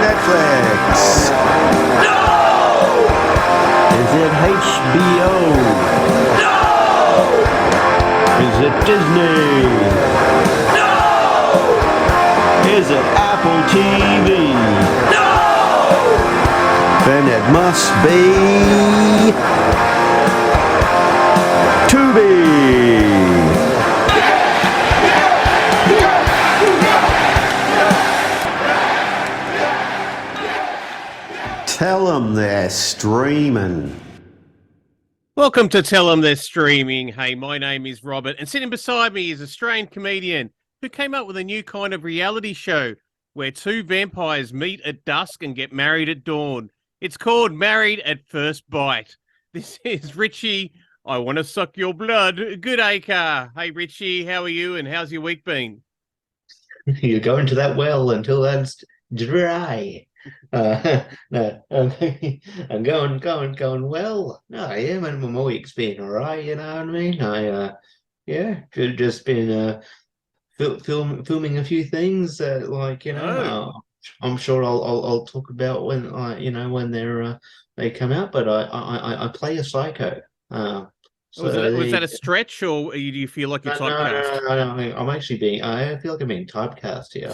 Netflix? No! Is it HBO? No! Is it Disney? No! Is it Apple TV? No! Then it must be Tubi. Tell them they're streaming. Welcome to Tell 'em They're Streaming. Hey, my name is Robert, and sitting beside me is a Australian comedian who came up with a new kind of reality show where two vampires meet at dusk and get married at dawn. It's called Married at First Bite. This is Richie. I want to suck your blood. Goodacre. Hey, Richie, how are you, and how's your week been? You're going to that well until that's dry. No, I'm going well. No, yeah, man, my week's been all right. You know what I mean? Yeah, just been filming a few things. I'm sure I'll talk about when when they come out. But I play a psycho. Was that a stretch, or do you feel like you're typecast? No. I feel like I'm being typecast here.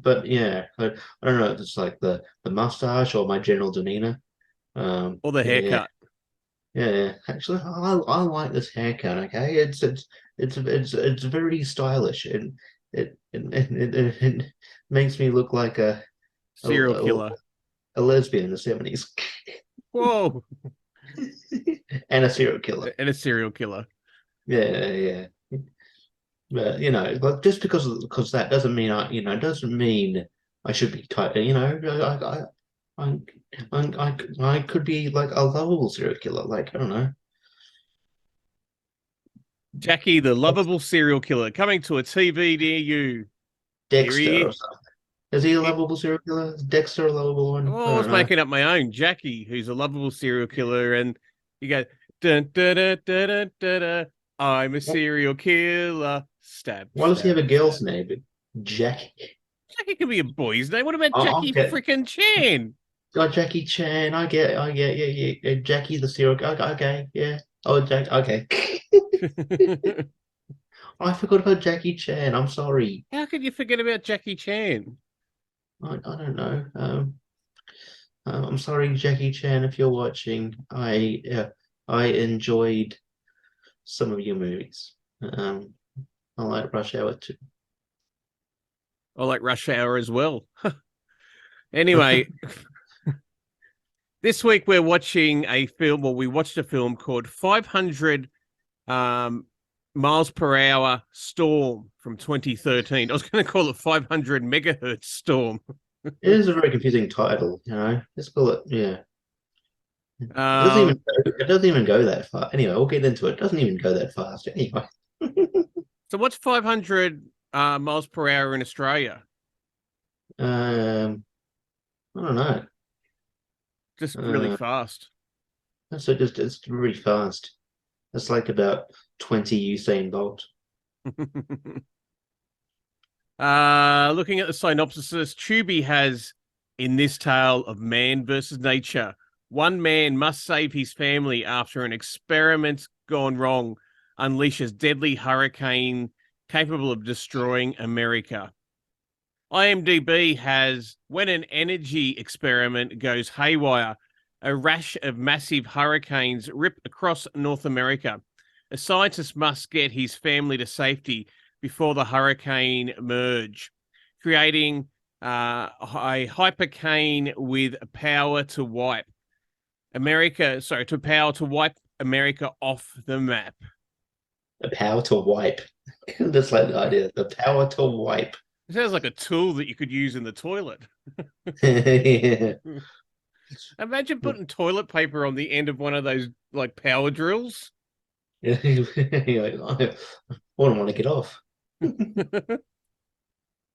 But yeah, I don't know if it's like the mustache or my general demeanor. Or the haircut? Yeah. Actually, I like this haircut. Okay, it's very stylish, and it makes me look like a Serial killer. a lesbian in the 70s. Whoa. And a serial killer. And a serial killer. Yeah. But like just because that doesn't mean I should be tight. I could be like a lovable serial killer. Like, I don't know. Jackie, the lovable serial killer, coming to a TV near you. Dexter or something. Is he a lovable serial killer? Is Dexter a lovable one? Oh, I was making up my own. Jackie, who's a lovable serial killer, and you go dun dun dun dun dun dun. Dun. I'm a serial killer. Stab. Why does he have a girl's name? Jackie. Jackie can be a boy's name. What about Jackie okay. freaking Chan? Oh, Jackie Chan. I get. Yeah. Jackie the serial. Okay. Yeah. Oh, Jack. Okay. I forgot about Jackie Chan. I'm sorry. How could you forget about Jackie Chan? I don't know. I'm sorry, Jackie Chan, if you're watching. I enjoyed some of your movies. I like Rush Hour too. I like Rush Hour as well. Anyway, this week we're watching a film, or we watched a film called 500 Miles Per Hour Storm from 2013. I was going to call it 500 Megahertz Storm. It is a very confusing title, Let's call it, yeah. It doesn't even go that far. Anyway, we'll get into it. It doesn't even go that fast anyway. So what's 500 miles per hour in Australia? I don't know. Just really fast. So it's really fast. It's like about 20 Usain Bolt. Looking at the synopsis, Tubi has, in this tale of man versus nature, one man must save his family after an experiment gone wrong unleashes deadly hurricane capable of destroying America. IMDb has, when an energy experiment goes haywire, a rash of massive hurricanes rip across North America. A scientist must get his family to safety before the hurricane merge, creating a hypercane with power to wipe America off the map. The power to wipe. That's like the idea. The power to wipe. It sounds like a tool that you could use in the toilet. Yeah. Imagine putting toilet paper on the end of one of those like power drills. You're like, I wouldn't want to get off.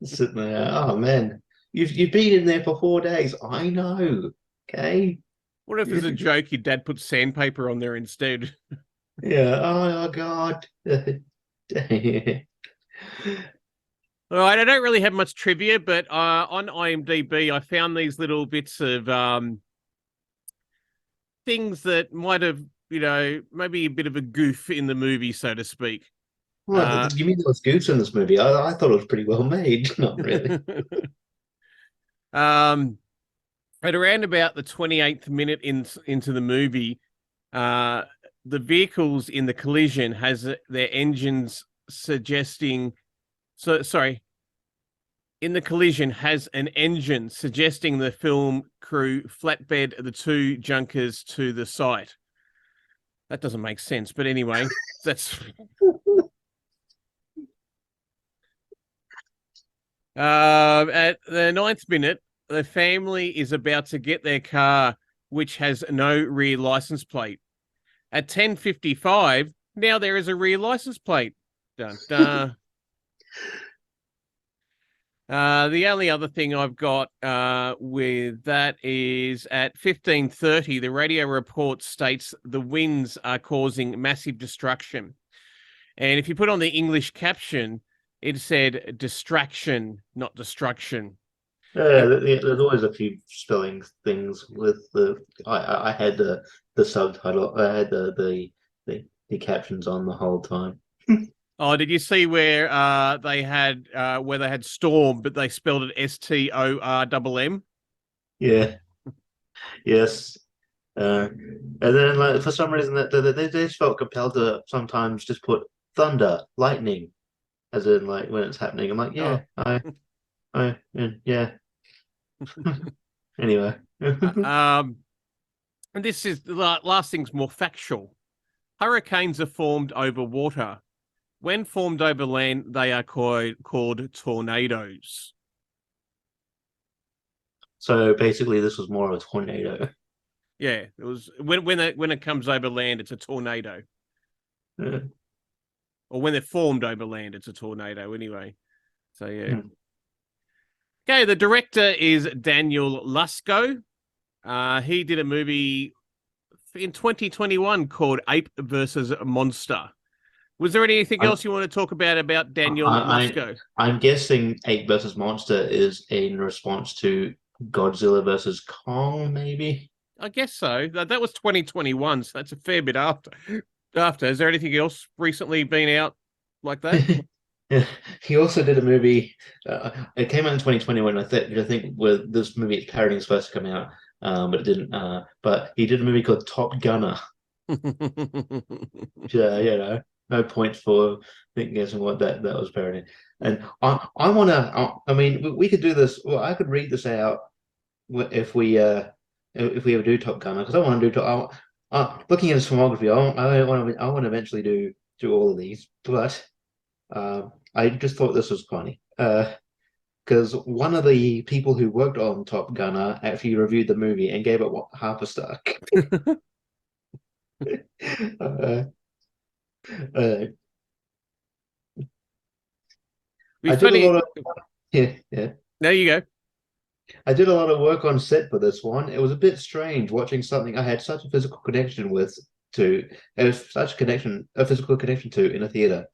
Sitting there, oh man, you've been in there for 4 days. I know. Okay. What if as a joke your dad put sandpaper on there instead? Yeah. Oh God. All right, I don't really have much trivia, but on IMDb, I found these little bits of things that might have, maybe a bit of a goof in the movie, so to speak. Well, you mean there was goofs in this movie? I thought it was pretty well made. Not really. um, at around about the 28th minute into the movie, the vehicles in the collision has their engines suggesting. Sorry. In the collision has an engine suggesting the film crew flatbed the two junkers to the site. That doesn't make sense, but anyway, that's. At the 9th minute, the family is about to get their car, which has no rear license plate. At 10:55, now there is a rear license plate. Dun, dun. The only other thing I've got with that is at 15:30, the radio report states the winds are causing massive destruction. And if you put on the English caption, it said distraction, not destruction. There's always a few spelling things with the. I had the subtitle. I had the captions on the whole time. Oh, did you see where they had storm, but they spelled it STORMM? Yeah. Yes. And then, like, for some reason, that they just felt compelled to sometimes just put thunder, lightning, as in like when it's happening. I'm like, yeah, yeah. Anyway. And this is the last thing's more factual. Hurricanes are formed over water. When formed over land, they are called tornadoes. So basically, this was more of a tornado. Yeah, it was when it comes over land, it's a tornado. Yeah. Or when they're formed over land, it's a tornado. Anyway, so yeah. Okay, the director is Daniel Lusko. He did a movie in 2021 called Ape versus Monster. Was there anything else you want to talk about Daniel Lusko? I'm guessing Ape versus Monster is in response to Godzilla versus Kong, maybe? I guess so. That was 2021, so that's a fair bit after. Is there anything else recently been out like that? Yeah. He also did a movie. It came out in 2021. I think where this movie is parodying is supposed to come out, but it didn't. But he did a movie called Top Gunner. Yeah, no points for guessing what that was parodying. And I want to. I mean, we could do this. Well, I could read this out if we ever do Top Gunner, because I want to do. Looking at his filmography, I want to eventually do all of these, but I just thought this was funny. Because one of the people who worked on Top Gunner actually reviewed the movie and gave it half a star. I did a lot of yeah. There you go. I did a lot of work on set for this one. It was a bit strange watching something I had such a physical connection a physical connection to in a theater.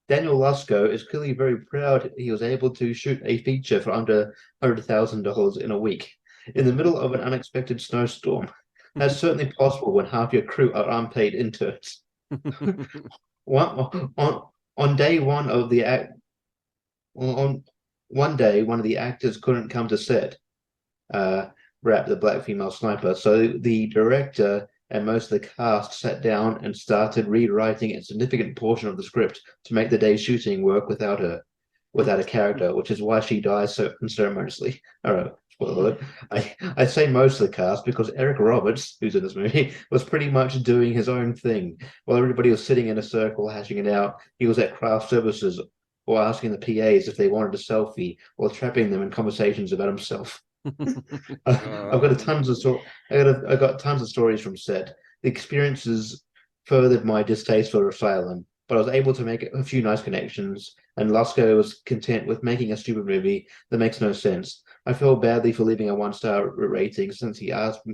Daniel Lusko is clearly very proud he was able to shoot a feature for under $100,000 in a week in the middle of an unexpected snowstorm. That's certainly possible when half your crew are unpaid interns. On day one of the act, on one day, one of the actors couldn't come to set, Rap, the black female sniper. So the director and most of the cast sat down and started rewriting a significant portion of the script to make the day's shooting work without a character, which is why she dies so unceremoniously. All right, spoiler alert. I say most of the cast because Eric Roberts, who's in this movie, was pretty much doing his own thing. While everybody was sitting in a circle hashing it out, he was at craft services or asking the PAs if they wanted a selfie or trapping them in conversations about himself. I've got tons of stories from set. The experiences furthered my distaste for Asylum, but I was able to make a few nice connections, and Lusko was content with making a stupid movie that makes no sense. I feel badly for leaving a 1-star rating since he asked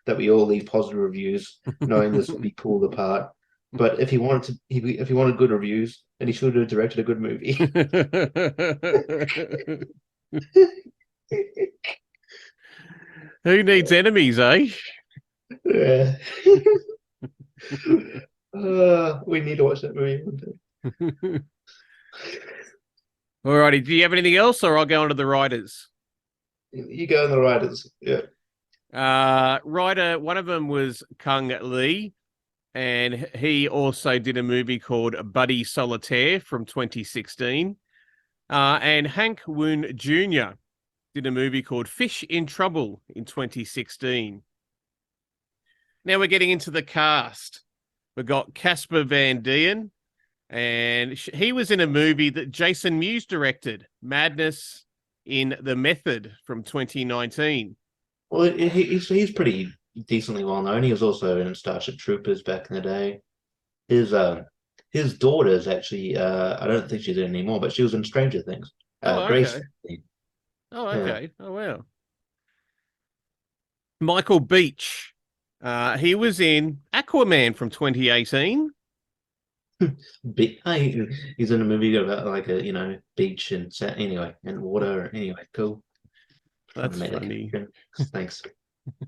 that we all leave positive reviews, knowing this would be pulled apart. But if he wanted to, if he wanted good reviews, then he should have directed a good movie. Who needs enemies, eh? Yeah. We need to watch that movie one day. Alrighty, do you have anything else, or I'll go on to the writers? You go in the writers. Yeah. Writer, one of them was Kung Lee, and he also did a movie called Buddy Solitaire from 2016. And Hank Woon Jr. did a movie called Fish in Trouble in 2016. Now we're getting into the cast. We've got Casper Van Dien, and he was in a movie that Jason Mewes directed, Madness in the Method from 2019. Well, he's pretty decently well known. He was also in Starship Troopers back in the day. His daughter's actually I don't think she's in anymore, but she was in Stranger Things. Oh, Grace. okay. Oh, okay. Yeah. Oh, wow. Michael Beach. He was in Aquaman from 2018. He's in a movie about like a beach and anyway and water. Anyway, cool. That's funny. Thanks.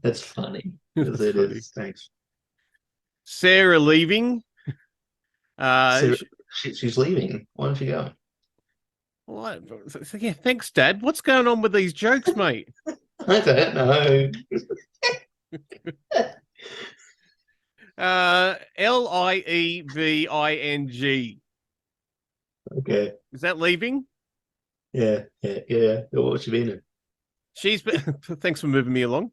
That's funny. That's It funny. is. Thanks. Sarah Leaving. She's leaving. Why don't she go? What? Yeah, thanks, Dad. What's going on with these jokes, mate? I don't know. Lieving. Okay. Is that leaving? Yeah. What's she been in? She's been. Thanks for moving me along.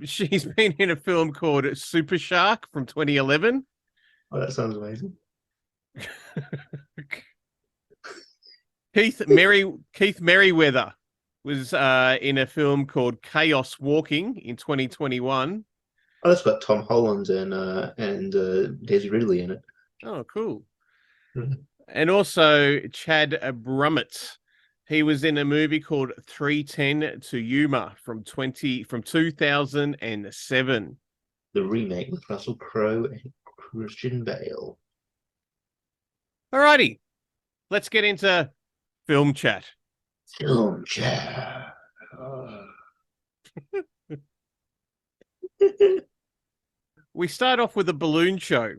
She's been in a film called Super Shark from 2011. Oh, that sounds amazing. Keith Merriweather was in a film called Chaos Walking in 2021. Oh, that's got Tom Holland and Daisy Ridley in it. Oh, cool. Mhm. And also Chad Brummett. He was in a movie called 310 to Yuma from 2007. The remake with Russell Crowe and Christian Bale. Alrighty, let's get into film chat. Film chat. We start off with a balloon show.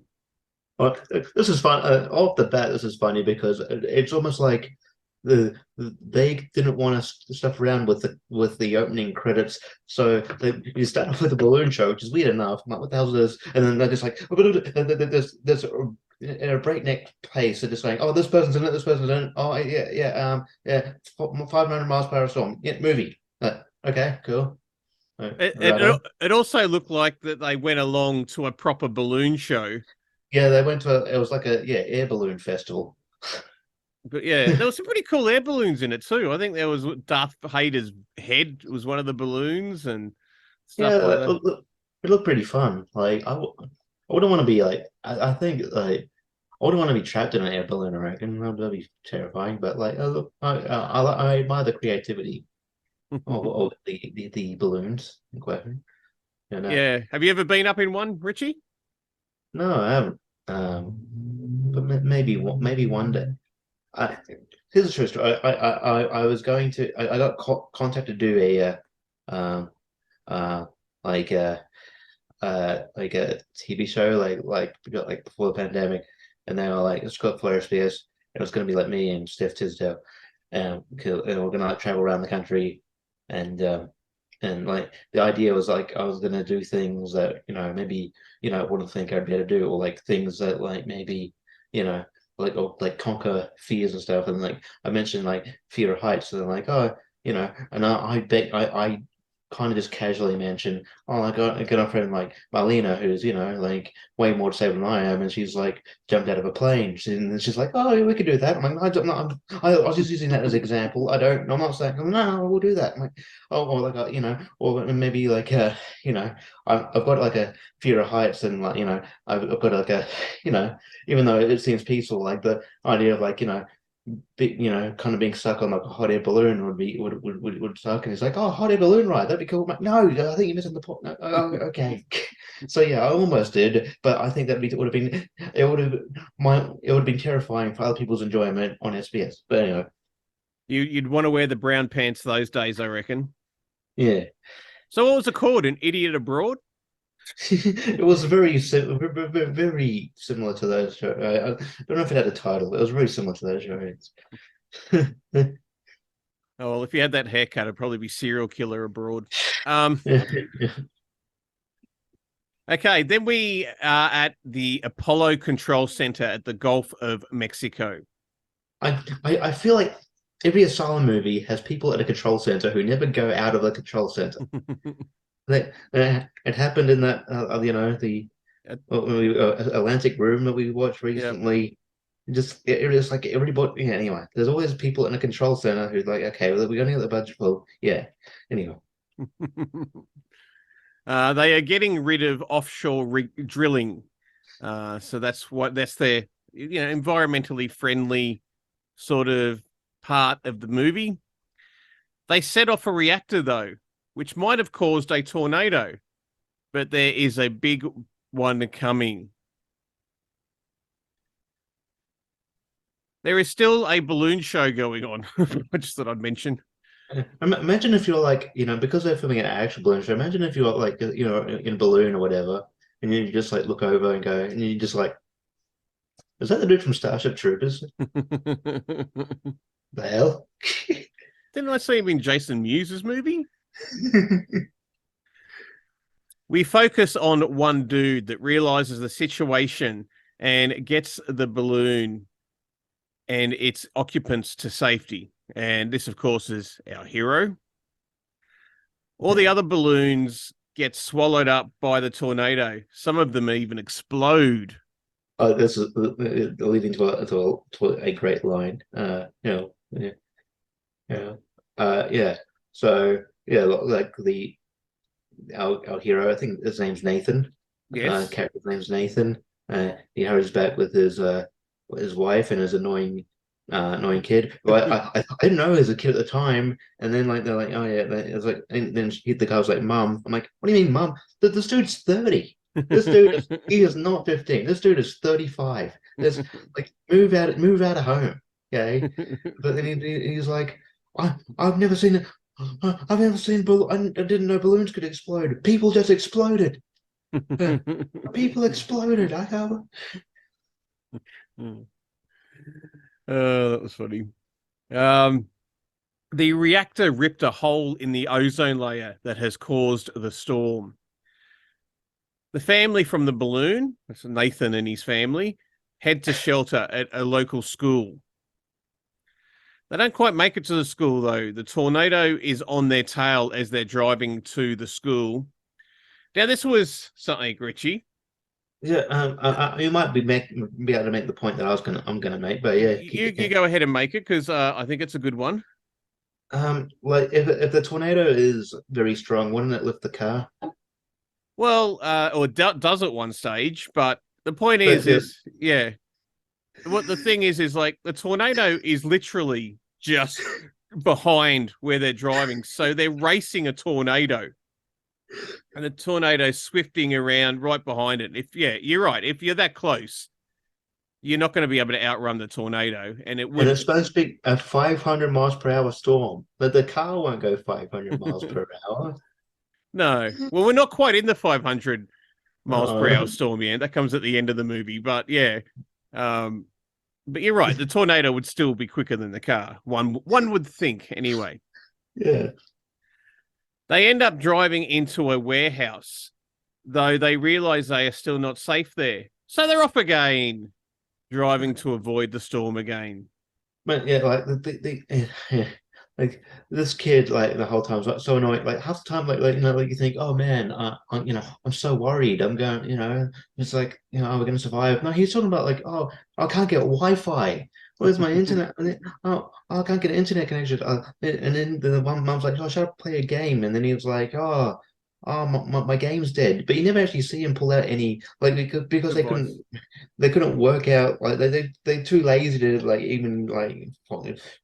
Well, this is fun. Off the bat, this is funny because it's almost like they didn't want us to stuff around with the opening credits, so you start off with a balloon show, which is weird enough. I'm like, what the hell is this? And then they're just like, there's in a breakneck pace. They're just saying, oh, this person's in it, this person's in it. Oh, yeah, 500 miles per hour storm. Yeah, movie. Okay, cool. It also looked like that they went along to a proper balloon show. Yeah, they went to it was like a air balloon festival. But yeah, there was some pretty cool air balloons in it too. I think there was Darth Vader's head was one of the balloons and stuff like that. It looked pretty fun. Like I wouldn't want to be like I think like I wouldn't want to be trapped in an air balloon. I reckon that'd be terrifying. But like I admire the creativity of the balloons in question. Yeah, have you ever been up in one, Richie? No, I haven't. But maybe one day. Here's a true story. I was going to. I got contacted to do like a TV show like before the pandemic, and they were like, it's got Flare Spears. It was going to be like me and Steph Tisdale, and we're going to like travel around the country, and like the idea was like I was going to do things that maybe I wouldn't think I'd be able to do, or like things that like maybe like conquer fears and stuff. And like I mentioned like fear of heights, and they're like, oh, and I kind of just casually mentioned, oh, I got a girlfriend like Marlena, who's like way more disabled than I am, and she's like jumped out of a plane. She's like, oh yeah, we could do that. I'm like, I was just using that as an example. I'm not saying no, we'll do that. I'm like, oh, or like or maybe like I've got like a fear of heights, and like I've got like a even though it seems peaceful, like the idea of like kind of being stuck on like a hot air balloon would suck. And he's like, oh, hot air balloon ride, that'd be cool. I'm like, no, I think you're missing the point. No, okay. So yeah, I almost did, but I think that would have been it would have been terrifying for other people's enjoyment on SBS. But anyway, You'd want to wear the brown pants those days, I reckon. yeah. So what was it called? An Idiot Abroad? It was very similar to those shows. I don't know if it had a title. It was very similar to those shows. Oh, well, if you had that haircut, it'd probably be Serial Killer Abroad. Okay, then we are at the Apollo Control Center at the Gulf of Mexico. I feel like every asylum movie has people at a control center who never go out of the control center. It happened in that the Atlantic Room that we watched recently. It was like everybody. Yeah, anyway, there's always people in a control center who's like, okay, well, we only got the budget for yeah. Anyway, They are getting rid of offshore drilling, so that's their environmentally friendly sort of part of the movie. They set off a reactor though, which might have caused a tornado, but there is a big one coming. There is still a balloon show going on. I just thought I'd mention. imagine if you're like because they're filming an actual balloon show. Imagine if you're like in a balloon or whatever, and you just like look over and go, and you just like, is that the dude from Starship Troopers? The hell? Didn't I see him in Jason Mewes' movie? We focus on one dude that realizes the situation and gets the balloon and its occupants to safety. And this, of course, is our hero. All the other balloons get swallowed up by the tornado. Some of them even explode. Oh, this is leading to a great line. Yeah. Yeah. So yeah, like our hero, I think his name's Nathan. Yes. Character's name's Nathan. He hurries back with his wife and his annoying kid. Well, I didn't know he was a kid at the time, and then like they're like, oh yeah, it's like, and then the guy was like, "Mum." I'm like, "What do you mean, Mum? This dude's 30. This dude he is not 15. This dude is 35. There's like move out of home." Okay, but then he's like, I've never seen it. I've never seen I didn't know balloons could explode. People just exploded. People exploded. I have. That was funny. The reactor ripped a hole in the ozone layer that has caused the storm. The family from the balloon, that's Nathan and his family, head to shelter at a local school. They don't quite make it to the school, though. The tornado is on their tail as they're driving to the school. Now, this was something, Richie. Yeah, you might be able to make the point that I'm gonna make, but yeah, you go ahead and make it because I think it's a good one. Like if the tornado is very strong, wouldn't it lift the car? Well, or does at one stage, but the point is yeah. What the thing is like the tornado is literally just behind where they're driving, so they're racing a tornado. And the tornado swifting around right behind it. You're right. If you're that close, you're not going to be able to outrun the tornado. And it's supposed to be a 500 miles per hour storm, but the car won't go 500 miles per hour. No. Well, we're not quite in the 500 miles per hour storm yet. That comes at the end of the movie. But yeah. But you're right. The tornado would still be quicker than the car. One would think anyway. Yeah. They end up driving into a warehouse, though they realize they are still not safe there. So they're off again, driving to avoid the storm again. But yeah, like like this kid, like the whole time was so annoying. Like half the time, like you think, oh man, I'm so worried. I'm going, it's like, are we gonna survive? No, he's talking about like, oh, I can't get Wi-Fi. Where's my internet? And then, I can't get an internet connection. And then the one mom's like, oh, should I play a game? And then he was like, oh, my game's dead. But you never actually see him pull out any because they couldn't work out, like they're too lazy to like even like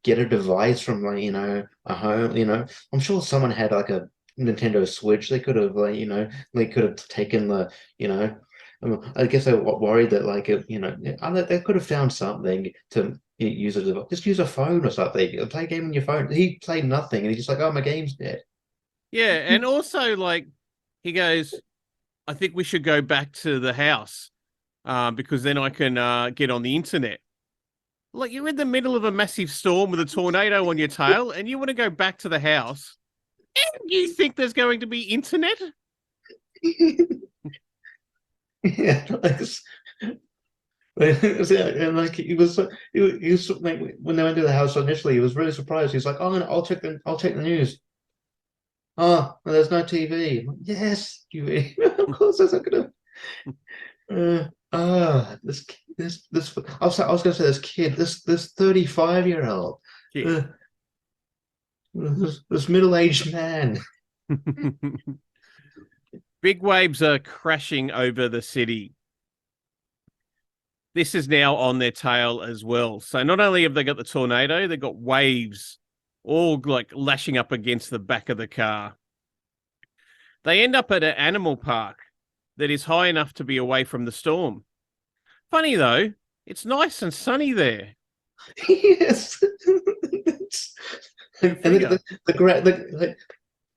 get a device from like a home. I'm sure someone had like a Nintendo Switch. They could have they could have taken I guess they were worried that they could have found something to use it. Just use a phone or something. Play a game on your phone. He played nothing, and he's just like, "Oh, my game's dead." Yeah, and also like he goes, I think we should go back to the house because then I can get on the internet. Like you're in the middle of a massive storm with a tornado on your tail, and you want to go back to the house, and you think there's going to be internet? Yeah, and like he was like when they went to the house initially, he was really surprised. He's like, "Oh, I'll check the news." Oh, well, there's no TV. Like, yes, you. Of course, there's not gonna. This. I was gonna say this kid, this 35-year-old, Yeah. this middle-aged man. Big waves are crashing over the city. This is now on their tail as well. So not only have they got the tornado, they've got waves all like lashing up against the back of the car. They end up at an animal park that is high enough to be away from the storm. Funny though, it's nice and sunny there. Yes. And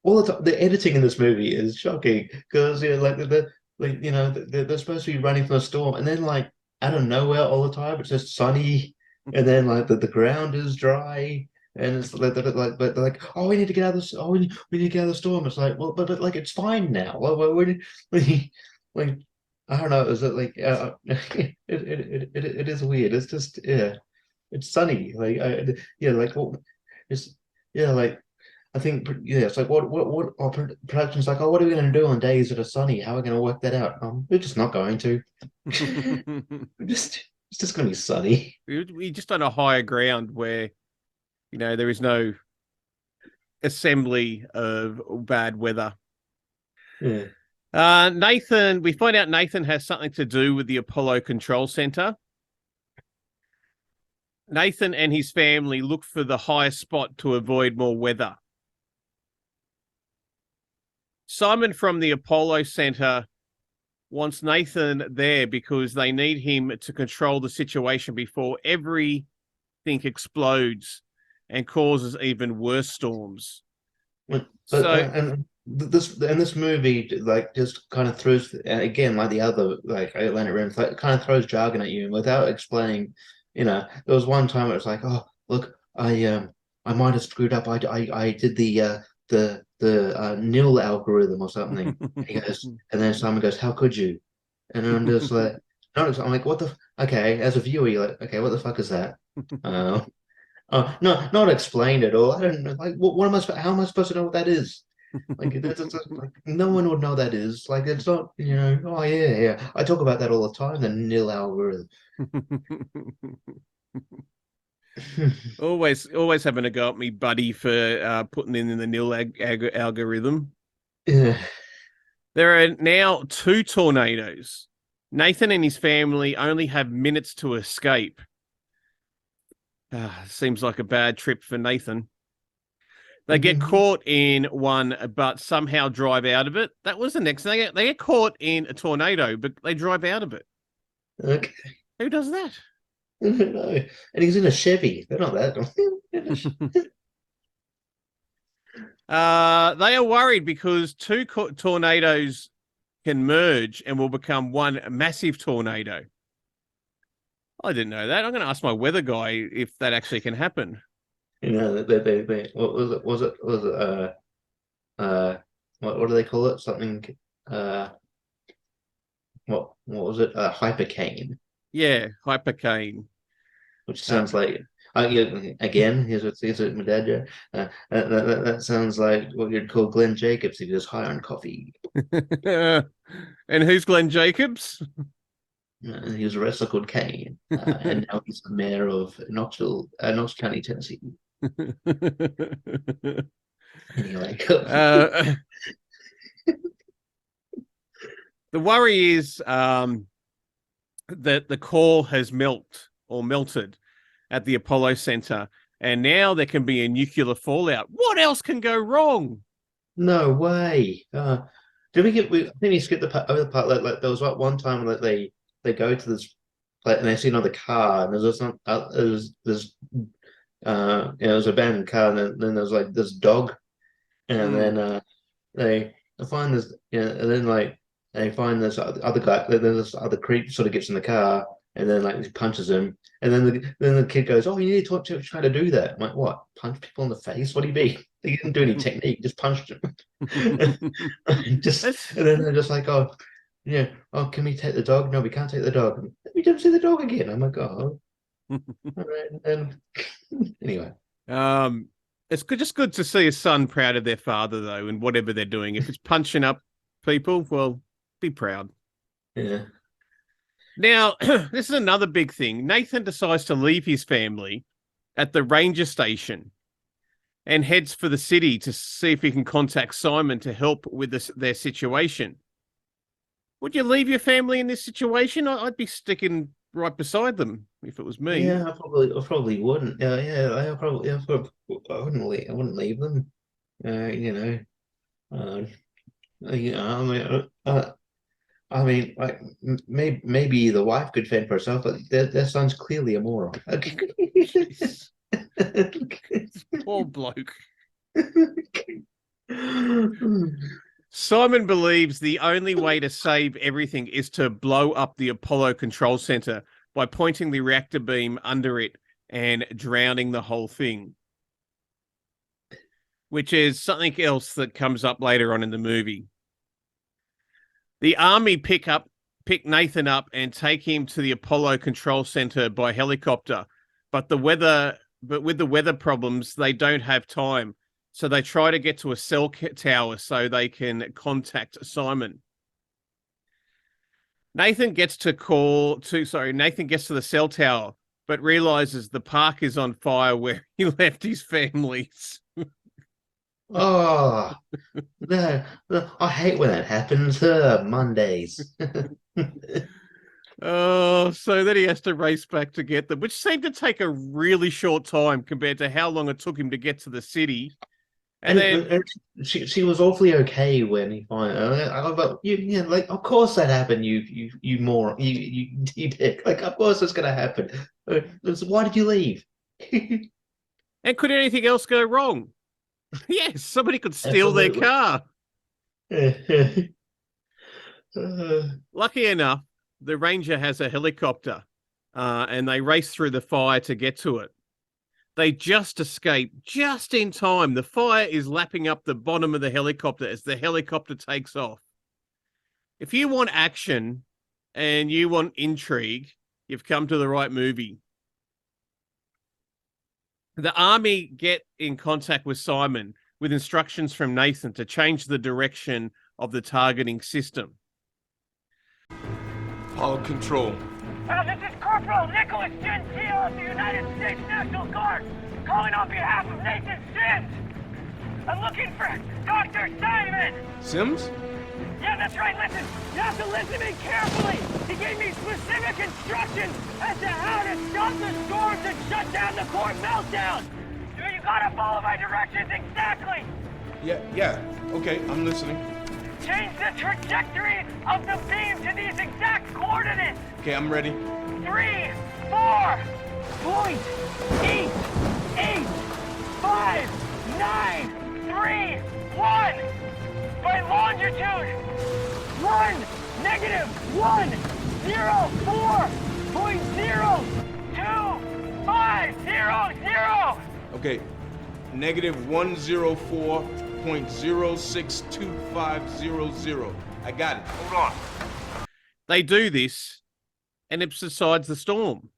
all the time, the editing in this movie is shocking because they're supposed to be running from a storm, and then like out of nowhere all the time it's just sunny, and then like the ground is dry, and it's but they're like, oh, we need to get out of this. Oh, we need to get out of the storm. It's like, well, but like it's fine now. Like I don't know. Is it like it is weird. It's just it's sunny. I think it's like what our production's like. Oh, what are we going to do on days that are sunny? How are we going to work that out? We're just not going to. It's just going to be sunny. We're just on a higher ground where there is no assembly of bad weather. Yeah. We find out Nathan has something to do with the Apollo Control Center. Nathan and his family look for the highest spot to avoid more weather. Simon from the Apollo Center wants Nathan there because they need him to control the situation before everything explodes and causes even worse storms. This movie like just kind of throws again like the other like Atlantic Rim kind of throws jargon at you without explaining. There was one time it was like, oh look, I might have screwed up. I did the nil algorithm or something. He goes, and then Simon goes, how could you? And I'm just like, I'm like, what the? Okay, as a viewer, you're like, okay, what the fuck is that? No, not explained at all. I don't know. Like, how am I supposed to know what that is? Like, like no one would know that is. Like, it's not. Oh yeah. I talk about that all the time. The nil algorithm. always having a go at me, buddy, for putting in the nil algorithm. Yeah. There are now 2 tornadoes. Nathan and his family only have minutes to escape. Seems like a bad trip for Nathan. They get caught in one, but somehow drive out of it. That was the next thing. They get caught in a tornado, but they drive out of it. Okay. Who does that? I don't know. And he's in a Chevy. They're not that. They are worried because 2 tornadoes can merge and will become one massive tornado. I didn't know that. I'm going to ask my weather guy if that actually can happen. They what was it? Was it what do they call it? Something what was it? Hypercane. Yeah, hypercane. Which sounds like again, here's what my dad did. That sounds like what you'd call Glenn Jacobs if he was high on coffee. And who's Glenn Jacobs? He was a wrestler called Kane, and now he's the mayor of Knoxville, Knox County, Tennessee. Anyway, the worry is that the core has melted at the Apollo Center, and now there can be a nuclear fallout. What else can go wrong? No way. Did we get? I think we skipped the part, over the part like there was one time that they go to this place and they see another car and there's some there's there's a abandoned car and then there's like this dog and then they find this and then like they find this other guy. Then this other creep sort of gets in the car and then like he punches him and then the kid goes, "Oh, you need to try to do that." I'm like, "What? Punch people in the face? What do you mean?" He didn't do any technique, just punched him. just and then they're just like, "Oh, yeah, oh, can we take the dog? No, we can't take the dog. We don't see the dog again." I'm like, "Oh, all right." And anyway, it's just good to see a son proud of their father, though, and whatever they're doing. If it's punching up people, well, be proud. yeah. Now, this is another big thing. Nathan decides to leave his family at the ranger station and heads for the city to see if he can contact Simon to help with their situation. Would you leave your family in this situation? I'd be sticking right beside them if it was me. Yeah, I probably wouldn't. I probably, I wouldn't leave them. I mean, like maybe the wife could fend for herself, but their son's clearly a moron. Poor bloke. Simon believes the only way to save everything is to blow up the Apollo Control Center by pointing the reactor beam under it and drowning the whole thing, which is something else that comes up later on in the movie. The army pick Nathan up and take him to the Apollo Control Center by helicopter, but with the weather problems, they don't have time. So they try to get to a cell tower so they can contact Simon. Nathan gets to the cell tower, but realizes the park is on fire where he left his families. Oh, no, I hate when that happens. Mondays. Oh, so then he has to race back to get them, which seemed to take a really short time compared to how long it took him to get to the city. And she was awfully okay when he finally. But like of course that happened. You moron. You dick. Like of course it's gonna happen. Why did you leave? And could anything else go wrong? Yes, somebody could steal their car. Lucky enough, the Ranger has a helicopter, and they race through the fire to get to it. They just escape just in time. The fire is lapping up the bottom of the helicopter as the helicopter takes off. If you want action and you want intrigue, you've come to the right movie. The army get in contact with Simon with instructions from Nathan to change the direction of the targeting system. Apollo Control. This is Corporal Nicholas Gentile of the United States National Guard, calling on behalf of Nathan Sims. I'm looking for Dr. Simon. Sims? Yeah, that's right. Listen, you have to listen to me carefully. He gave me specific instructions as to how to stop the storms and shut down the core meltdown. You gotta follow my directions exactly. Yeah. Okay, I'm listening. Change the trajectory of the beam to these exact coordinates. Okay, I'm ready. 3, 4, 0.8859 3, 1. By longitude, 1-104.0250. Okay, -104.062500. I got it. Hold on. They do this, and it subsides the storm.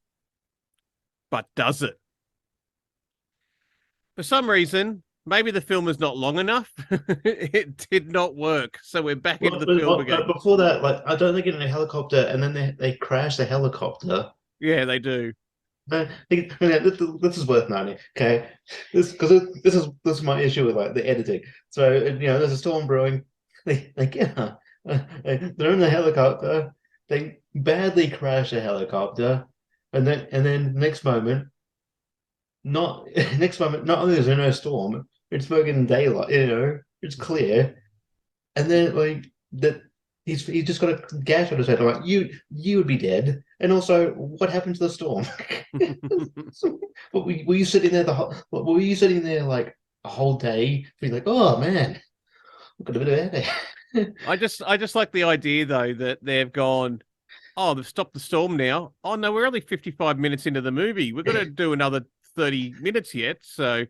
But does it? For some reason, maybe the film is not long enough. It did not work. So we're back into the film again. Before that, like I don't think in a helicopter, and then they crash the helicopter. Yeah, they do. This is worth noting, okay? This is my issue with like the editing. So there's a storm brewing. They're in the helicopter. They badly crash the helicopter, and then next moment, not only is there no storm, it's fucking daylight. it's clear, and then like that he's just got a gash on his head. I'm like, you would be dead. And also, what happened to the storm? Were you sitting there were you sitting there like a whole day, being like, oh man, I've got a bit of headache. I just like the idea though that they've gone, oh, they've stopped the storm now. Oh no, we're only 55 minutes into the movie. We've got to do another 30 minutes yet. So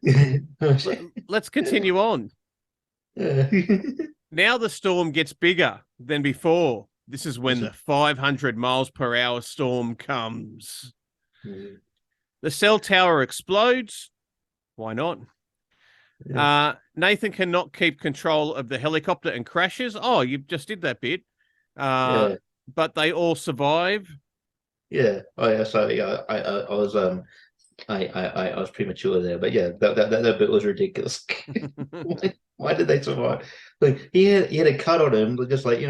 let's continue on. Now the storm gets bigger than before. This is when the 500 miles per hour storm comes. The cell tower explodes. Why not? Nathan cannot keep control of the helicopter and crashes. Oh, you just did that bit. But they all survive. Yeah. Oh yeah. So yeah, I was I was premature there, but yeah, that bit was ridiculous. Why did they survive? Like he had a cut on him, just like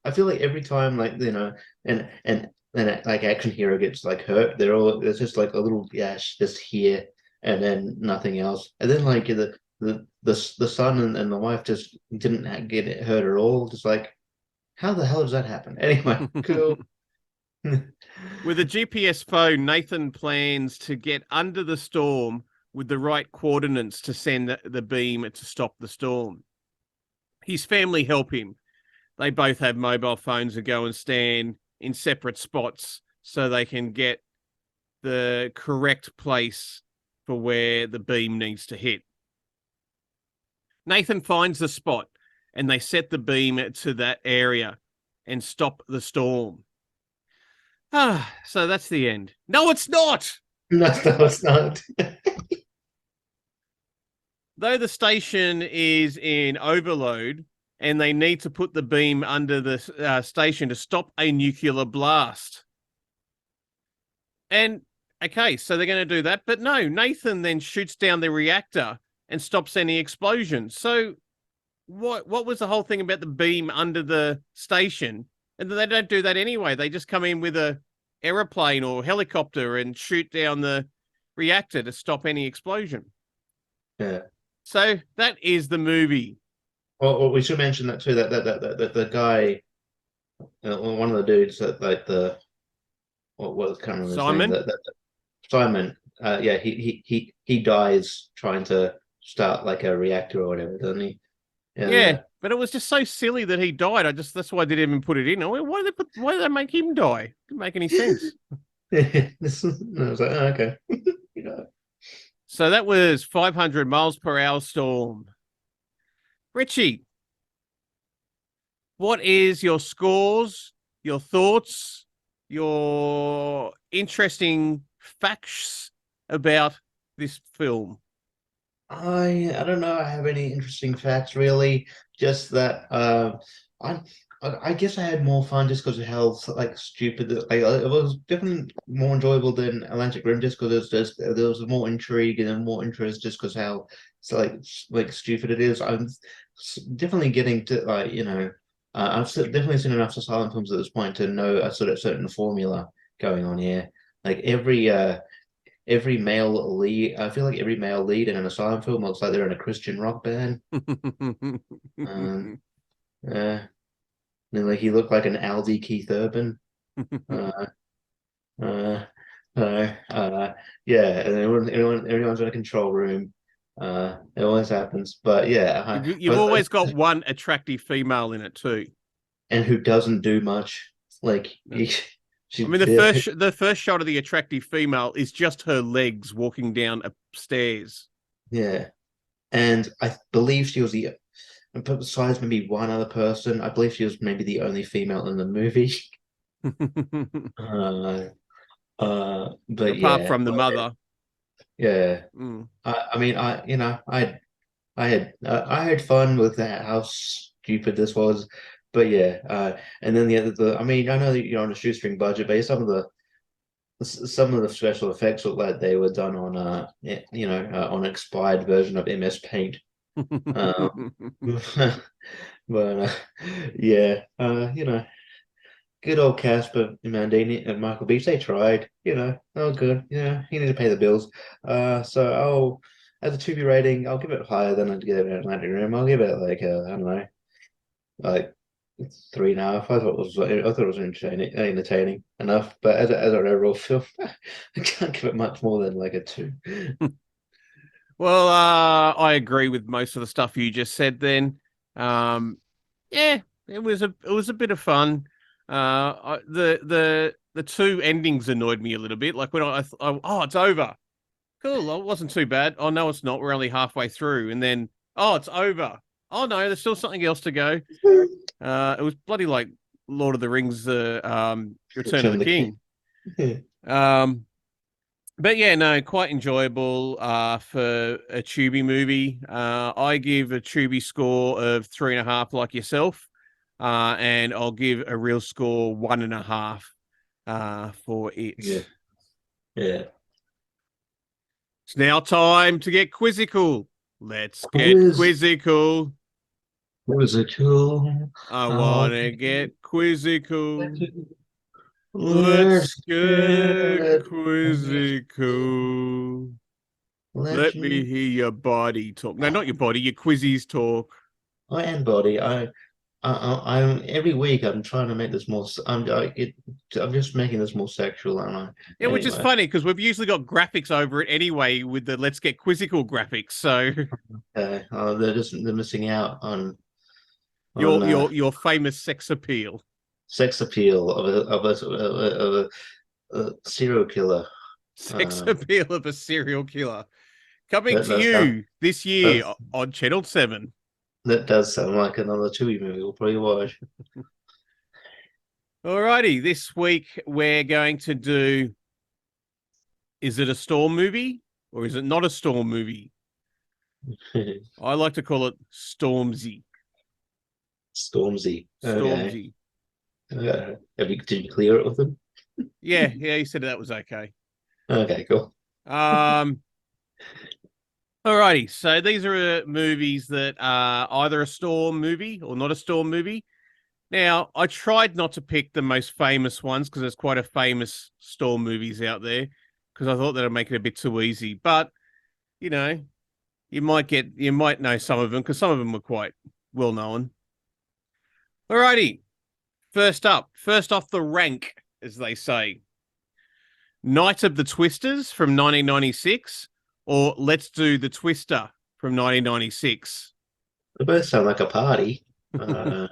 I feel like every time like and like action hero gets like hurt, there's just like a little gash just here and then nothing else, and then like the son and the wife just didn't get it hurt at all. Just like how the hell does that happen? Anyway, cool. With a GPS phone, Nathan plans to get under the storm with the right coordinates to send the beam to stop the storm. His family help him. They both have mobile phones and go and stand in separate spots so they can get the correct place for where the beam needs to hit. Nathan finds the spot and they set the beam to that area and stop the storm. So that's the end. No, it's not. No, it's not. Though the station is in overload and they need to put the beam under the station to stop a nuclear blast. And okay, so they're going to do that. But no, Nathan then shoots down the reactor and stops any explosions. So what was the whole thing about the beam under the station? And they don't do that anyway. They just come in with a aeroplane or helicopter and shoot down the reactor to stop any explosion. Yeah. So that is the movie. Well, we should mention that too. That the guy, one of the dudes that like the what kind of Simon. Simon. Yeah, he dies trying to start like a reactor or whatever, doesn't he? Yeah, but it was just so silly that he died. That's why I didn't even put it in. Why did they make him die? Didn't make any sense. I was like, oh, okay. So that was 500 miles per hour storm. Richie, what is your scores, your thoughts, your interesting facts about this film? I don't know. I have any interesting facts really. Just that I guess I had more fun just because of how like stupid it was. Definitely more enjoyable than Atlantic Rim just because there was more intrigue and more interest just because how it's like stupid it is. I'm definitely getting to I've definitely seen enough silent films at this point to know a sort of certain formula going on here. Like every male lead, I feel like every male lead in an asylum film looks like they're in a Christian rock band. Like he looked like an Aldi Keith Urban. Yeah, and everyone's in a control room. It always happens, but yeah, you've always got one attractive female in it too, and who doesn't do much. Like, the first shot of the attractive female is just her legs walking down stairs. Yeah, and I believe she was besides maybe one other person, I believe she was maybe the only female in the movie. But apart from the mother. Yeah. Mm. I had fun with that, how stupid this was. But yeah, and then I know that you're on a shoestring budget, but some of the special effects look like they were done on on an expired version of MS Paint. But yeah, good old Casper Mandini and Michael Beach. They tried, oh good, he needed to pay the bills. So as a Tubi rating, I'll give it higher than I'd give it Atlantic Rim. I'll give it like I don't know, like 3.5. I thought it was entertaining enough, but as an overall film, I can't give it much more than like a 2. Well, I agree with most of the stuff you just said. Then, yeah, it was a bit of fun. The two endings annoyed me a little bit. Like when oh, it's over. Cool. Well, it wasn't too bad. Oh no, it's not. We're only halfway through, and then it's over. Oh no, there's still something else to go. It was bloody like Lord of the Rings, Return of the King. But yeah, no, quite enjoyable for a Tubi movie. I give a Tubi score of 3.5, like yourself, and I'll give a real score 1.5 for it. Yeah. Yeah. It's now time to get quizzical. Let's get quizzical. Quizzical. I want to get quizzical. Let's get quizzical. Let me hear your body talk. No, not your body, your quizzies talk. I am body. I'm every week. I'm trying to make this more. I'm just making this more sexual, aren't I? Yeah, which is funny because we've usually got graphics over it anyway with the Let's Get Quizzical graphics. So they're missing out on your famous sex appeal. Sex appeal of a serial killer. Sex appeal of a serial killer. Coming to you this year on Channel 7. That does sound like another Tubi movie we'll probably watch. Alrighty, this week we're going to do, is it a Storm movie or is it not a Storm movie? I like to call it Stormzy. Stormzy. Stormzy. Okay. Did you clear it with him? Yeah, he said that was okay. Okay, cool. Alrighty, so these are movies that are either a Storm movie or not a Storm movie. Now, I tried not to pick the most famous ones because there's quite a famous Storm movies out there because I thought that'd make it a bit too easy. But, you might know some of them because some of them were quite well known. Alrighty, first off the rank, as they say. Night of the Twisters from 1996. Or Let's Do the Twister from 1996. They both sound like a party. I'm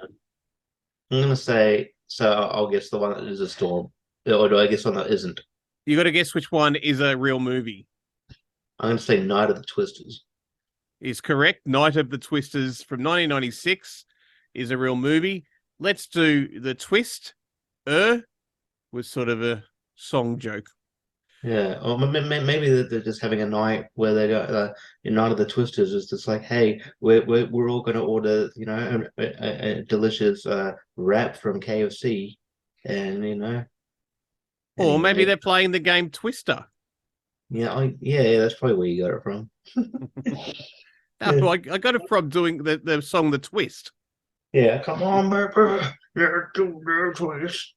going to say, so I'll guess the one that is a storm. Or do I guess one that isn't? You got to guess which one is a real movie. I'm going to say Night of the Twisters. Is correct. Night of the Twisters from 1996 is a real movie. Let's Do the Twist. Was sort of a song joke. Yeah, or maybe they're just having a night where they go. Night of the Twisters is just like, hey, we're all going to order, a delicious wrap from KFC, and Or maybe they're playing the game Twister. Yeah, that's probably where you got it from. No, I got it from doing the song The Twist. Yeah, come on, baby, let's do the twist.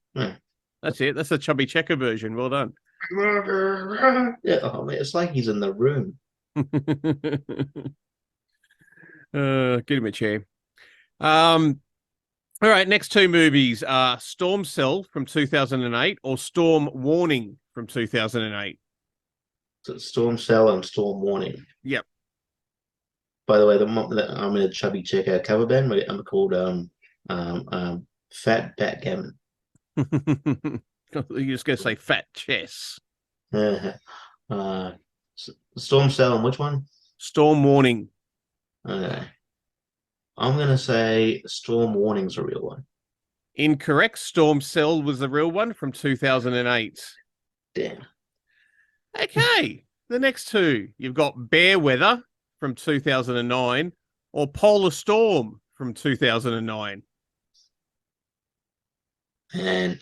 That's it. That's the Chubby Checker version. Well done. Yeah, it's like he's in the room. Get him a chair. All right, next two movies are Storm Cell from 2008 or Storm Warning from 2008. So Storm Cell and Storm Warning. Yep. By the way, I'm in a Chubby Checker cover band. I'm called Fat Backgammon. You're just going to say Fat Chess. Storm Cell and which one? Storm Warning. Okay. I'm going to say Storm Warning's a real one. Incorrect. Storm Cell was the real one from 2008. Damn. Okay. The next two. You've got Bear Weather from 2009 or Polar Storm from 2009. And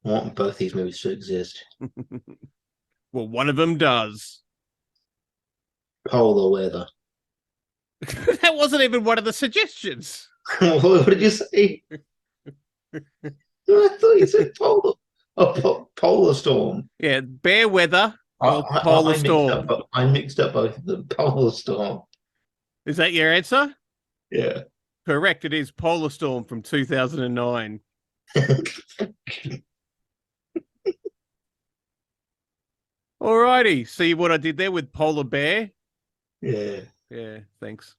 I want both these movies to exist. Well, one of them does. Polar weather. That wasn't even one of the suggestions. What did you say? I thought you said polar. Oh, polar storm. Yeah, Bear Weather Polar Storm. I mixed up both of them. Polar Storm. Is that your answer? Yeah. Correct. It is Polar Storm from 2009. Alrighty. See what I did there with Polar Bear? Yeah. Yeah, thanks.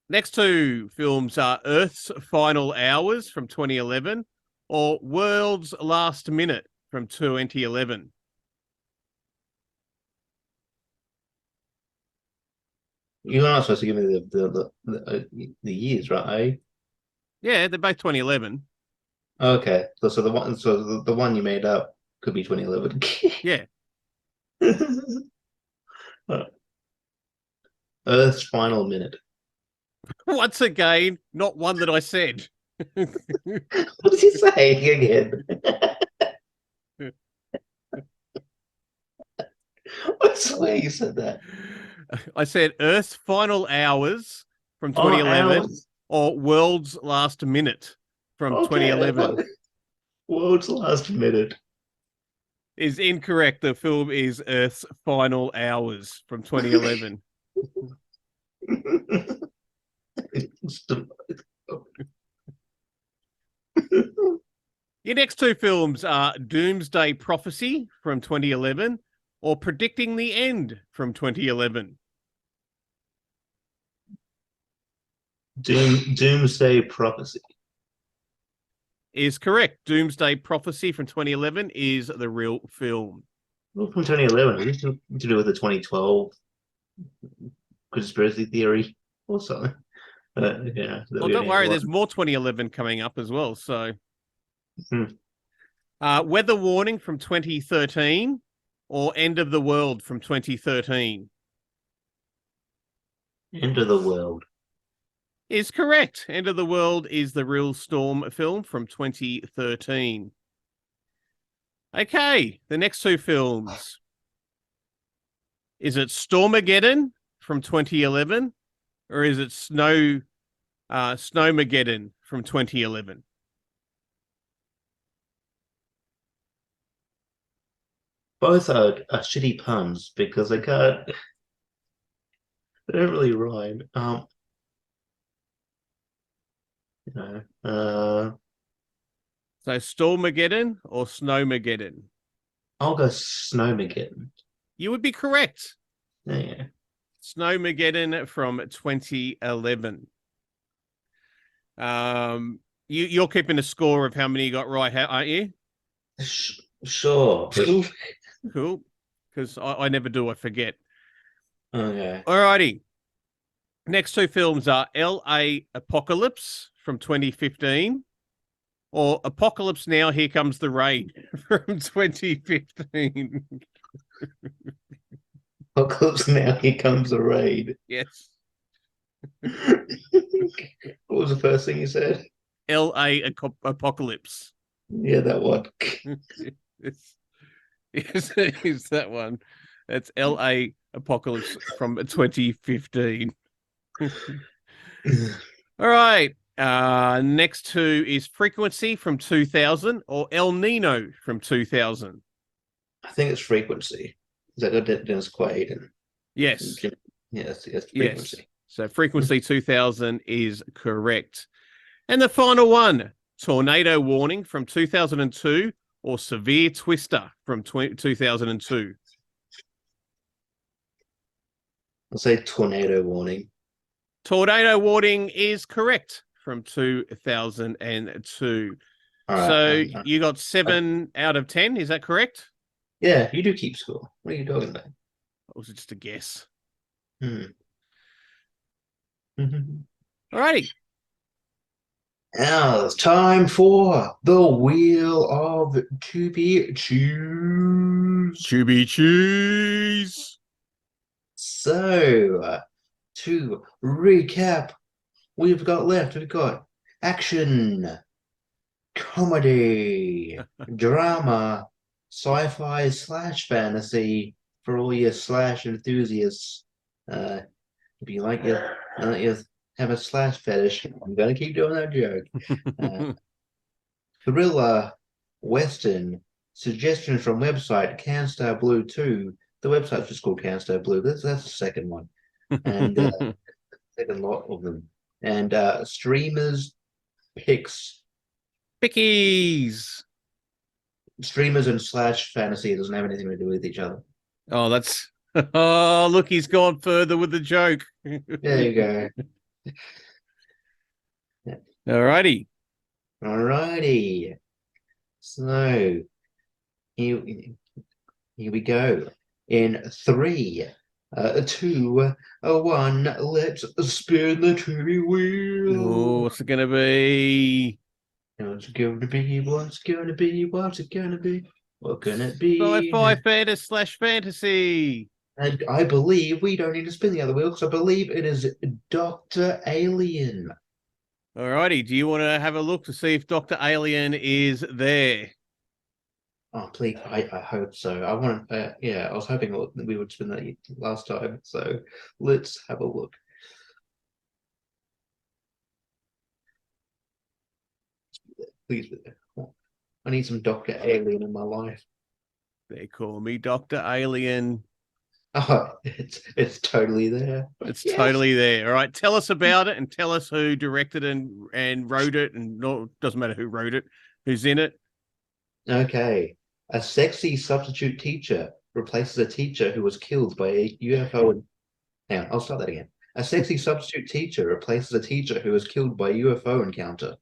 Next two films are Earth's Final Hours from 2011 or World's Last Minute from 2011. You're not supposed to give me the years, right? Yeah, they're both 2011. Okay. So the one you made up could be 2011. Yeah. Earth's Final Minute. Once again, not one that I said. What did you say again? I swear you said that. I said Earth's Final Hours from 2011 Hours. or World's Last Minute from Okay, 2011 World's Last Minute. is incorrect. The film is Earth's Final Hours from 2011. Your next two films are Doomsday Prophecy from 2011 or Predicting the End from 2011. Doomsday Prophecy Is correct. Doomsday Prophecy from 2011 is the real film. Well, from 2011. Is this to do with the 2012 conspiracy theory or something? Yeah. Well, don't worry, there's more 2011 coming up as well. So, Weather Warning from 2013 or End of the World from 2013 End of the World is correct. End of the World is the real Storm film from 2013. Okay, the next two films. Is it Stormageddon from 2011 or is it Snowmageddon from 2011? Both are shitty puns because they don't really rhyme. So Stormageddon or Snowmageddon? I'll go Snowmageddon. You would be correct. Yeah. Snowmageddon from 2011. You're keeping a score of how many you got right, aren't you? Sure. Cool. Because I never do, I forget. Okay. Alrighty. Next two films are L.A. Apocalypse from 2015 or Apocalypse Now, Here Comes the Rain from 2015. Apocalypse Now, Here Comes the Raid. Yes. What was the first thing you said? L.A. Apocalypse. Yeah, that one. It's that one. That's L.A. Apocalypse from 2015. All right. Next two is Frequency from 2000 or El Nino from 2000. I think it's Frequency. Is that got Dennis Quaid? And Yes. yes, Frequency. Yes. So Frequency 2000 is correct. And the final one, Tornado Warning from 2002 or Severe Twister from 2002. I'll say Tornado Warning. Tornado Warning is correct from 2002. All right, So you got 7 out of 10. Is that correct? yeah, you do keep score. What are you talking about? Or was it just a guess? Now Alrighty. it's time for the Wheel of To Be Choose. Chubby cheese. So, to recap, we've got action, comedy, drama, sci-fi / fantasy for all your / enthusiasts. If you like you have a / fetish, I'm gonna keep doing that joke. Thriller, western, Suggestions from website CanStar Blue 2. The website's just called CanStar Blue. That's the second one. And second lot of them. And streamers picks. Pickies. Streamers and slash fantasy doesn't have anything to do with each other. Oh, that's oh look, he's gone further with the joke. There you go. Alrighty. Alrighty. So here we go. In 3, 2, 1, let's spin the TV wheel. Oh, what's it gonna be? What's it gonna be? What's it gonna be? What's it gonna be? What can it be? Sci-fi fantasy. And I believe we don't need to spin the other wheel because I believe it is Dr. Alien. Alrighty, do you want to have a look to see if Dr. Alien is there? Oh, please, I hope so. I want yeah, I was hoping we would spin that last time. So let's have a look. Please, I need some Dr. Alien in my life. They call me Dr. Alien. Oh, it's totally there. It's Yes. totally there. All right, tell us about it and tell us who directed and wrote it, and no, doesn't matter who wrote it, who's in it. Okay. A sexy substitute teacher replaces a teacher who was killed by a UFO. Hang on, I'll start that again. A sexy substitute teacher replaces a teacher who was killed by a UFO encounter,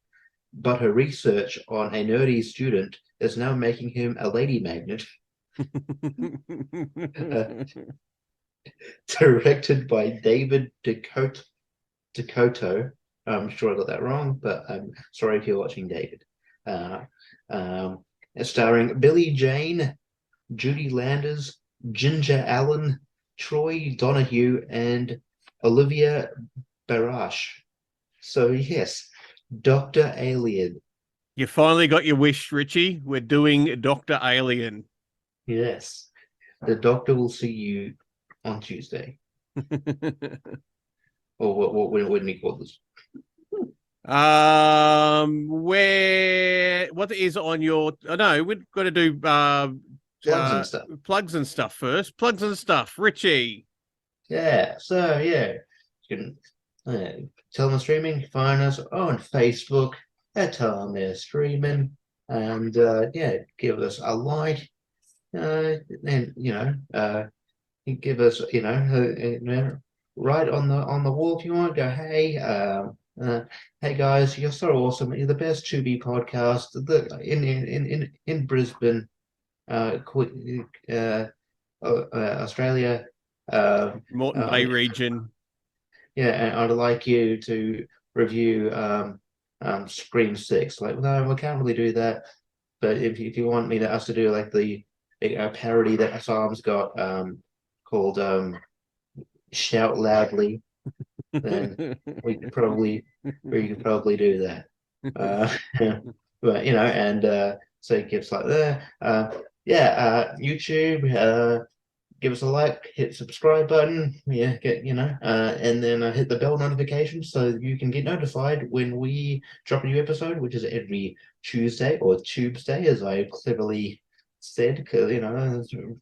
but her research on a nerdy student is now making him a lady magnet. Directed by David Dakota. I'm sure I got that wrong, but I'm sorry if you're watching, David. Starring Billy Jane, Judy Landers, Ginger Allen, Troy Donahue, and Olivia Barash. So yes, Dr. Alien. You finally got your wish, Richie. We're doing Dr. Alien. Yes. The doctor will see you on Tuesday. Or what do you call this? What is on your? Oh, no, we've got to do Plugs and stuff. Plugs and stuff first. Plugs and stuff, Richie. Yeah. So yeah, you can tell them streaming. Find us on Facebook at Tell Them They're Streaming, and yeah, give us a like. And you give us right on the wall if you want. Go, hey, hey guys, you're so awesome. You're the best Tubi podcast in Brisbane, Australia, Moreton Bay region. Yeah, and I'd like you to review Scream 6. Like, no, we can't really do that. But if you want us to do like the parody that Asylum's got called Shout Loudly, then we could probably do that. But and so it gives like there. YouTube, give us a like, hit subscribe button, yeah, and then hit the bell notification so you can get notified when we drop a new episode, which is every Tuesday or Tuesday, as I cleverly said, because it's a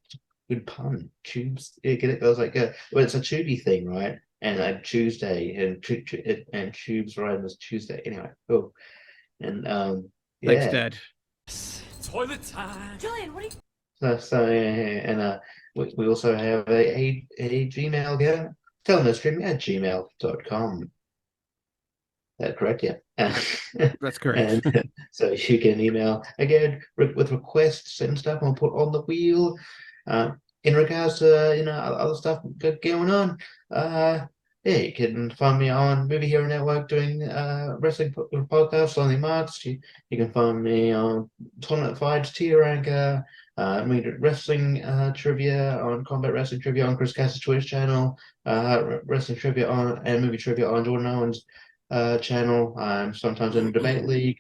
good pun. Tubes, get it? I was like, well, it's a Tubi thing, right? And Tuesday and tubes rhyme as Tuesday. Anyway, cool. And Thanks, yeah. Dad. Toilet time. Julian, what are you? And we also have a Gmail account. Tell them streaming at gmail.com. That's correct, yeah. That's correct. And so you can email again with requests and stuff. I'll put on the wheel. In regards to other stuff going on, yeah, you can find me on Movie Hero Network doing wrestling podcasts on the marks. You can find me on Tournament Fights, Tier Ranker, wrestling trivia on Combat Wrestling Trivia on Chris Cass's Twitch channel, wrestling trivia on and movie trivia on Jordan Owens' channel. I'm sometimes in the debate league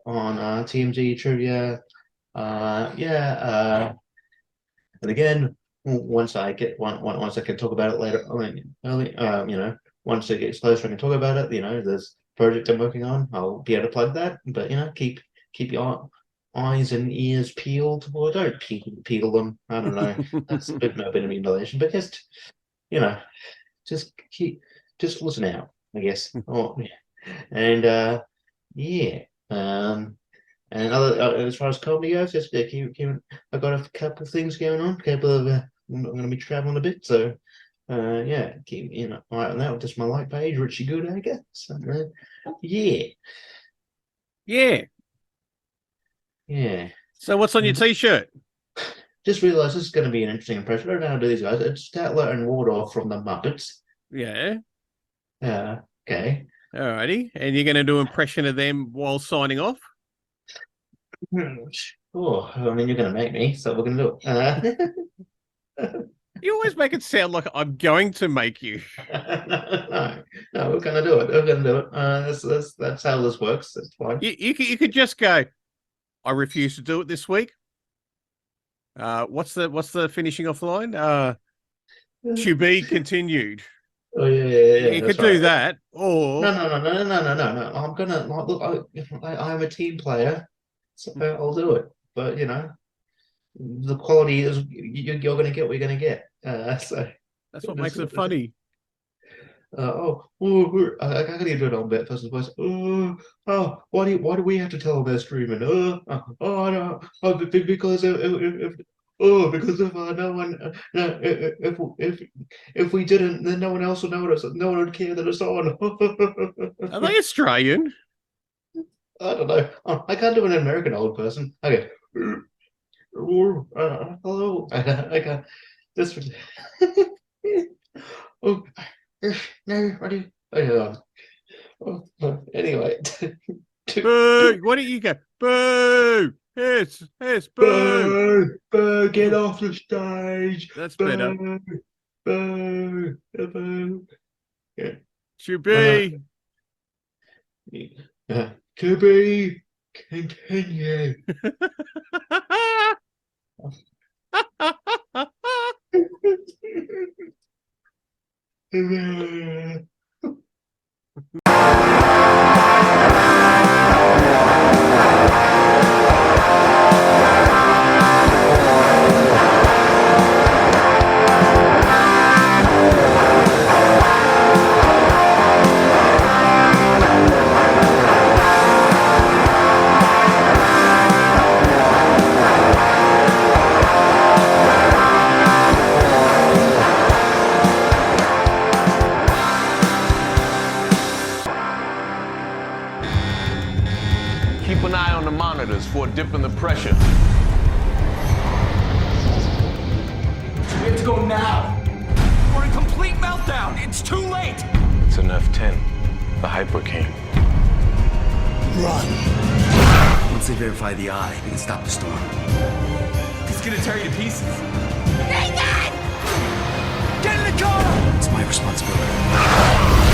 on TMZ trivia. And again, once I can talk about it later, once it gets closer, I can talk about it. There's a project I'm working on. I'll be able to plug that, but keep your eyes and ears peeled. Well, don't peel them. I don't know. That's a bit of mutilation, but just just listen out, I guess. Oh, yeah. And yeah. And as far as comedy goes, just I've got a couple of things going on. I'm going to be traveling a bit, so yeah, right on that. Just my like page, Richie Goodacre. So, yeah. Yeah. So what's on your t-shirt? Just realised this is going to be an interesting impression. I don't know how to do these guys. It's Statler and Waldorf from the Muppets. Yeah. Okay. Alrighty. And you're going to do an impression of them while signing off? Oh, I mean, you're going to make me, so we're going to do it. You always make it sound like I'm going to make you. No, we're going to do it. We're going to do it. That's how this works. That's fine. You could just go, I refuse to do it this week. What's the finishing off line? To be continued. Oh yeah. You could do that, or no. I'm gonna look. I'm a team player, so I'll do it. But the quality is you're gonna get what you're gonna get. So that's what makes it funny. I gotta do it on that person's voice. Why do we have to tell them they're streaming? No, because if no one, if we didn't, then no one else would notice. No one would care that it's on. Are they Australian? I don't know. I can't do an American old person. Okay. Hello. I got this. Oh. No, what do you? Anyway. Boo! Why don't you go? Boo! Yes, boo! Boo! Get off the stage! That's better. Boo! Yeah. To be. To be continue. Keep an eye on the monitors for a dip in the pressure. We have to go now. We're in complete meltdown. It's too late. It's an F-10. The Hyper came. Run. Once they verify the eye, we can stop the storm. It's gonna tear you to pieces. Nathan! Get in the car! It's my responsibility.